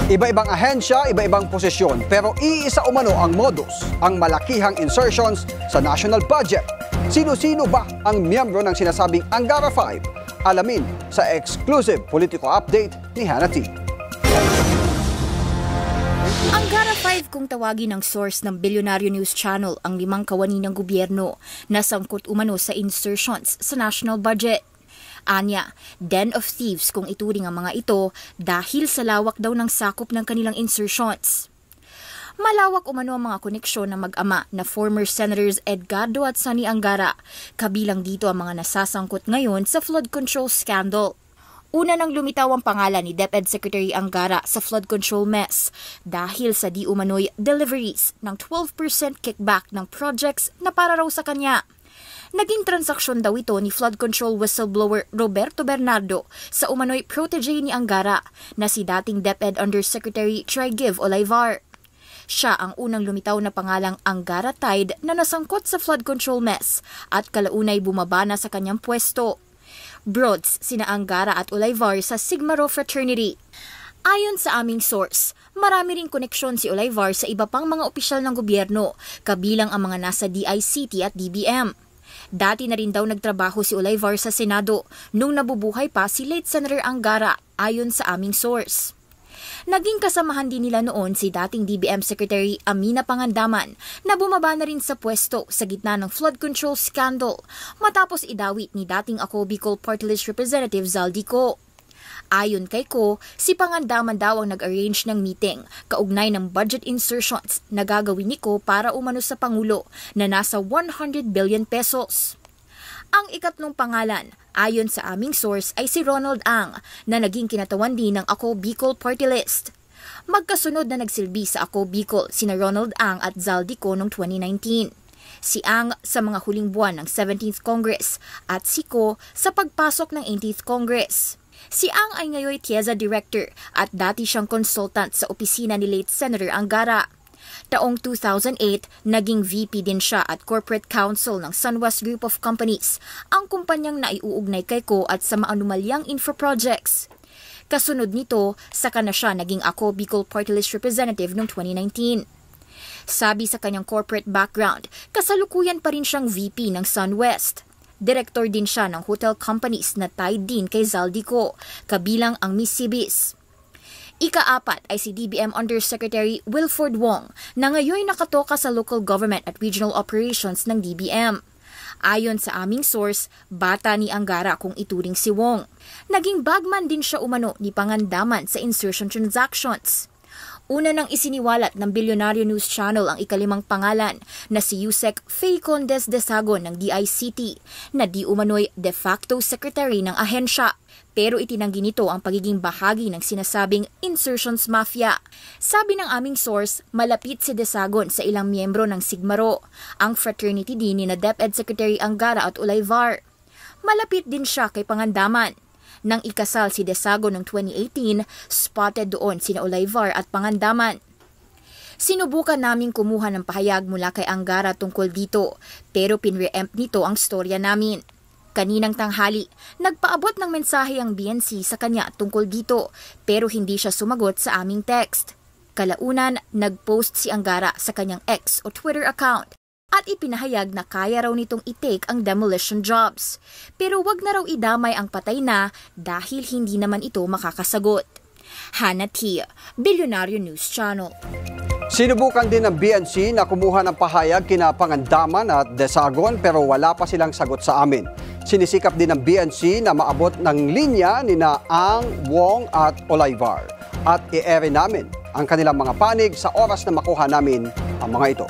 Iba-ibang ahensya, iba-ibang posisyon, pero iisa umano ang modus, ang malakihang insertions sa national budget. Sino-sino ba ang miyembro ng sinasabing Angara 5? Alamin sa exclusive political update ni Hannah T. Angara 5 kung tawagin ng source ng Bilyonaryo News Channel ang 5 kawani ng gobyerno na sangkot umano sa insertions sa national budget. Anya, den of thieves kung ituring ang mga ito dahil sa lawak daw ng sakop ng kanilang insertions. Malawak umano ang mga koneksyon ng mag-ama na former Senators Edgardo at Sonny Angara, kabilang dito ang mga nasasangkot ngayon sa flood control scandal. Una nang lumitaw ang pangalan ni DepEd Secretary Angara sa flood control mess dahil sa di umano'y deliveries ng 12% kickback ng projects na para raw sa kanya. Naging transaksyon daw ito ni flood control whistleblower Roberto Bernardo sa umano'y protege ni Angara na si dating DepEd Undersecretary Trigiv Olivar. Siya ang unang lumitaw na pangalang Angara Tide na nasangkot sa flood control mess at kalaunay bumaba na sa kanyang pwesto. Broads sina Angara at Olivar sa Sigma Rho fraternity. Ayon sa aming source, marami ring koneksyon si Olivar sa iba pang mga opisyal ng gobyerno, kabilang ang mga nasa DICT at DBM. Dati na rin daw nagtrabaho si Olivar sa Senado nung nabubuhay pa si late Senator Angara ayon sa aming source. Naging kasamahan din nila noon si dating DBM Secretary Amina Pangandaman na bumaba na rin sa pwesto sa gitna ng flood control scandal matapos idawit ni dating Ako Bicol Party List Representative Zaldico. Ayon kay Ko, si Pangandaman daw ang nag-arrange ng meeting kaugnay ng budget insertions na gagawin ni Ko para umano sa Pangulo na nasa 100 billion pesos. Ang ikatlong pangalan, ayon sa aming source, ay si Ronald Ang na naging kinatawan din ng Ako Bicol Party List. Magkasunod na nagsilbi sa Ako Bicol sina Ronald Ang at Zaldico noong 2019. Si Ang sa mga huling buwan ng 17th Congress at si Ko sa pagpasok ng 18th Congress. Si Ang ay ngayon TIEZA Director at dati siyang consultant sa opisina ni late Senator Angara. Taong 2008, naging VP din siya at Corporate Counsel ng SunWest Group of Companies, ang kumpanyang naiuugnay kay Ko at sa maanumalyang infra projects. Kasunod nito, saka na siya naging Ako Bicol Party List Representative noong 2019. Sabi sa kanyang corporate background, kasalukuyan pa rin siyang VP ng SunWest. Direktor din siya ng hotel companies na tied din kay Zaldico, kabilang ang Miss Cibis. Ika-4 ay si DBM Undersecretary Wilford Wong na ngayon nakatoka sa local government at regional operations ng DBM. Ayon sa aming source, bata ni Angara kung ituring si Wong. Naging bagman din siya umano ni Pangandaman sa insertion transactions. Una nang isiniwalat ng Bilyonaryo News Channel ang ikalimang pangalan na si Yusek Faye Condes Desagon ng DICT na di umano'y de facto secretary ng ahensya. Pero itinanggi nito ang pagiging bahagi ng sinasabing insertions mafia. Sabi ng aming source, malapit si Desagon sa ilang miyembro ng Sigma Rho, ang fraternity din ni na DepEd Secretary Angara at Olivar. Malapit din siya kay Pangandaman. Nang ikasal si Desagon noong 2018, spotted doon sina Olivar at Pangandaman. Sinubukan naming kumuha ng pahayag mula kay Angara tungkol dito, pero pinre-empt nito ang storya namin. Kaninang tanghali, nagpaabot ng mensahe ang BNC sa kanya tungkol dito, pero hindi siya sumagot sa aming text. Kalaunan, nag-post si Angara sa kanyang X o Twitter account at ipinahayag na kaya raw nitong i-take ang demolition jobs. Pero wag na raw idamay ang patay na dahil hindi naman ito makakasagot. Hannah T, Bilyonaryo News Channel. Sinubukan din ng BNC na kumuha ng pahayag kina Pangandaman at Desagon pero wala pa silang sagot sa amin. Sinisikap din ng BNC na maabot ng linya nina Ang, Wong at Olivar. At i-ere namin ang kanilang mga panig sa oras na makuha namin ang mga ito.